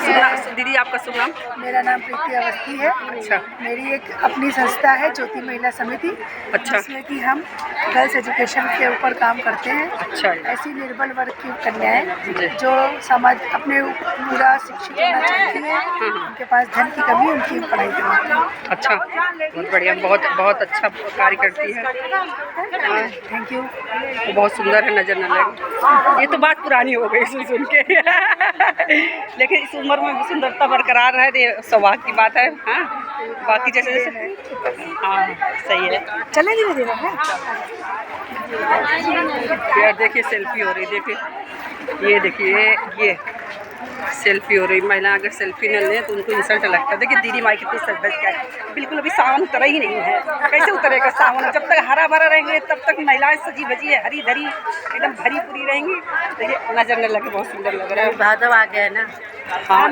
दीदी आपका शुभ नाम? मेरा नाम प्रीति अवस्थी है। अच्छा। मेरी एक अपनी संस्था है ज्योति महिला समिति। अच्छा। जिसमें कि हम गर्ल्स एजुकेशन के ऊपर काम करते हैं। अच्छा। ऐसी निर्बल वर्ग की कन्याएं जो समाज अपने पूरा शिक्षित होना चाहती हैं, उनके पास धन की कमी, उनकी पढ़ाई करवाते हैं। अच्छा, बहुत बढ़िया, बहुत बहुत अच्छा कार्य करती है। Thank you. तो बहुत सुंदर है, नजर न लगे। ये तो बात पुरानी हो गई सुन के लेकिन इस उम्र में सुंदरता बरकरार रहे तो ये सौभाग्य की बात है। हाँ, बाकी जैसे जैसे हाँ सही है। चले धीरे धीरे है। यार देखिए सेल्फी हो रही, देखिए ये देखिए ये सेल्फी हो रही। महिला अगर सेल्फी न लें तो उनको इंसल्ट लगता है। देखिए दीदी माई कितनी सजधज क्या है। बिल्कुल अभी सावन उतरा ही नहीं है। कैसे उतरेगा सावन? जब तक हरा भरा रहेंगे तब तक महिलाएं सजी भजी है, हरी धरी एकदम भरी पूरी रहेंगी। देखिए नजर न लगे, बहुत सुंदर लग रहा है। भादव आ गया ना। हाँ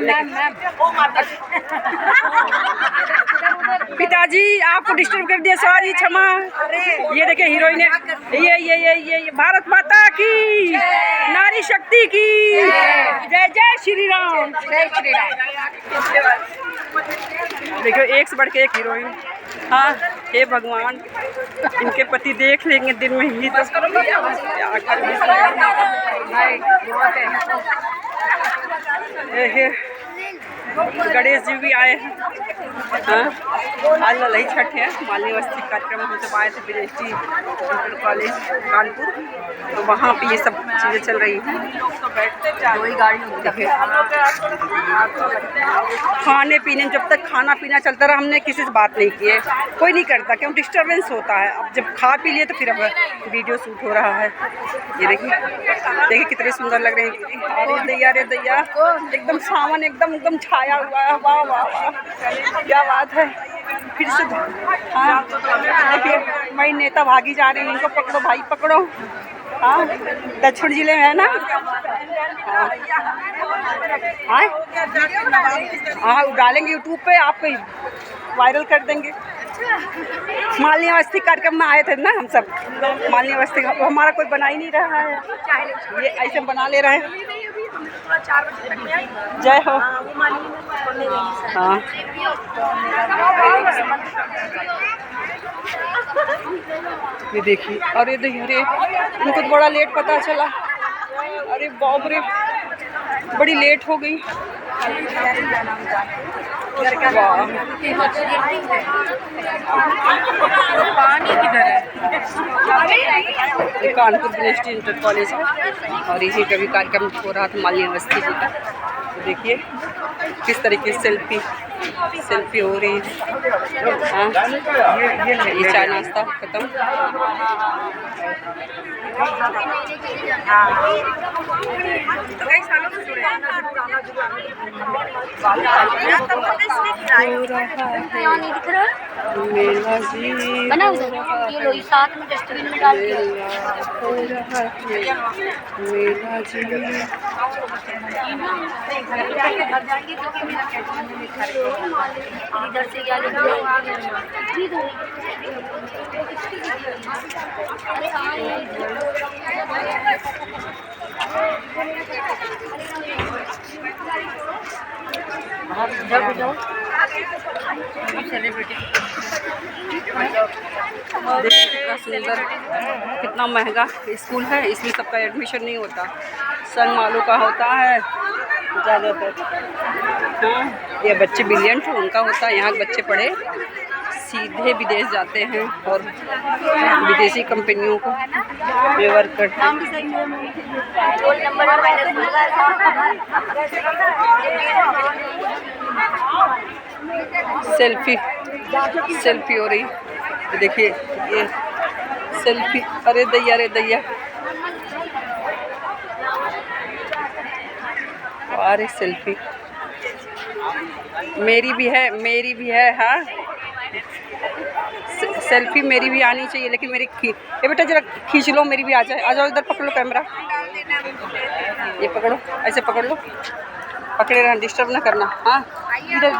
पिताजी आपको डिस्टर्ब कर दिया, सॉरी, क्षमा। ये देखिए हीरोइन है, ये भारत माता की, नारी शक्ति की जय जय श्री राम, जय श्री राम। देखो एक से बढ़ के एक हीरोइन। हाँ हे भगवान, इनके पति देख लेंगे दिन में ही तो गणेश जी भी आए हैं। हाँ आज ललही छठ है, मालनी बस्ती कार्यक्रम हम सब आए थे BST इंटर कॉलेज कानपुर, तो वहाँ पे ये सब चीज़ें चल रही हैं। वही गाड़ी देखिए खाने पीने, जब तक खाना पीना चलता रहा हमने किसी से बात नहीं की है, कोई नहीं करता, क्यों डिस्टर्बेंस होता है। अब जब खा पी लिए तो फिर अब वीडियो शूट हो रहा है। ये देखिए कितने सुंदर लग रहे हैं। अरे दैया एकदम सावन एकदम छाया हुआ है। वाह वाह वाह, क्या बात है। फिर से हाँ देखिए मई नेता भागी जा रही है, इनको पकड़ो भाई पकड़ो। हाँ दक्षिण जिले में है ना। हाँ डालेंगे यूट्यूब पे, आपको वायरल कर देंगे। मालनी बस्ती कार्यक्रम में आए थे ना हम सब, मालनी बस्ती का हमारा कोई बना ही नहीं रहा है, ये ऐसे बना ले रहे हैं। जय हो। हाँ ये देखिए, अरे अरे इनको तो बड़ा लेट पता चला। अरे बाप रे, बड़ी लेट हो गई। पानी किधर है? ये कानपुर BST इंटर कॉलेज है और इसी का भी कार्यक्रम हो रहा था मालनी बस्ती जी का। तो देखिए किस तरीके से सेल्फी हो रही है। हाँ ये चाय नाश्ता खत्म। मेला जी बना उधर, ये लो साथ में डस्टबिन में डाल के। मेला जी इधर से क्या सेलिब्रिटी देखिए कितना सुंदर, कितना महंगा स्कूल है। इसमें सबका एडमिशन नहीं होता, संग मालों का होता है ज़्यादातर। हाँ ये बच्चे ब्रिलियंट हैं उनका होता है। यहाँ के बच्चे पढ़े सीधे विदेश जाते हैं और विदेशी कंपनियों को में वर्क करते हैं। सेल्फी हो रही है। देखिए ये सेल्फी, अरे दैया अरे सेल्फी मेरी भी है। हाँ सेल्फी मेरी भी आनी चाहिए, लेकिन मेरी ये बेटा जरा खींच लो, मेरी भी आ जाओ इधर पकड़ लो कैमरा, ये पकड़ो, ऐसे पकड़ लो, पकड़े रहना, डिस्टर्ब ना करना। हाँ इधर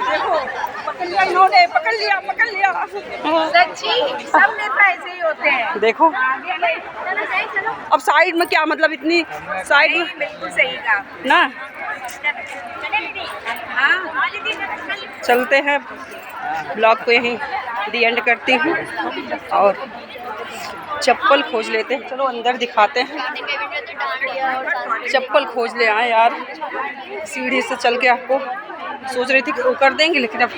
देखो पकड़ लिया इन्होंने, पकड़ लिया सच्ची सब नेता ऐसे ही होते हैं। देखो अब साइड में क्या मतलब, इतनी साइड में बिल्कुल सही कहा ना। हाँ चलते हैं, ब्लॉग को यहीं दी एंड करती हूँ और चप्पल खोज लेते हैं। चलो अंदर दिखाते हैं, चप्पल खोज ले आए यार। सीढ़ी से चल के आपको सोच रही थी कि वो कर देंगे, लेकिन अब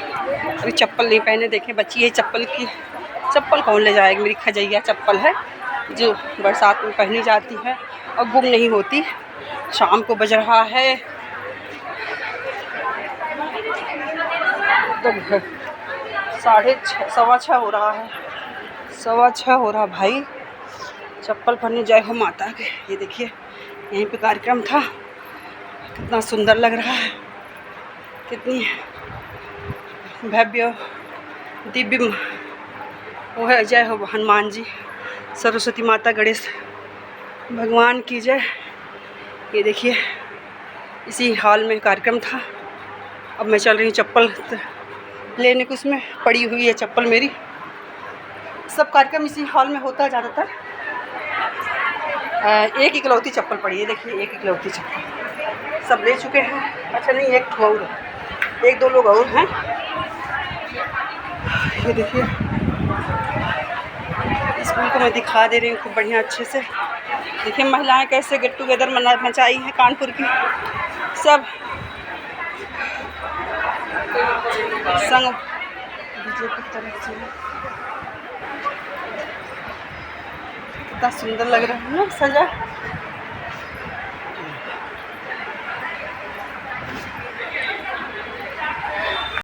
अभी चप्पल नहीं पहने। देखें बच्ची है चप्पल की, चप्पल कौन ले जाएगी। मेरी खजैया चप्पल है जो बरसात में पहनी जाती है और गुम नहीं होती। शाम को बज रहा है तो 6:30 6:15 हो रहा है, 6:15 हो रहा भाई। चप्पल पहनने जय हो माता के। ये देखिए यहीं पे कार्यक्रम था, कितना सुंदर लग रहा है, कितनी भव्य दिव्य वो है। जय हो हनुमान जी, सरस्वती माता, गणेश भगवान की जय। ये देखिए इसी हॉल में कार्यक्रम था। अब मैं चल रही हूँ चप्पल लेने को, उसमें पड़ी हुई है चप्पल मेरी। सब कार्यक्रम इसी हॉल में होता है ज़्यादातर। एक इकलौती चप्पल पड़ी है, देखिए एक इकलौती चप्पल। सब ले चुके हैं। अच्छा नहीं, एक और, एक दो लोग और हैं। ये देखिए स्कूल को मैं दिखा दे रही हूँ खूब बढ़िया अच्छे से। देखिए महिलाएं कैसे गेट टुगेदर मचाई हैं कानपुर की। सब संग बीजेपी की तरफ से कितना सुंदर लग रहा है ना सजा।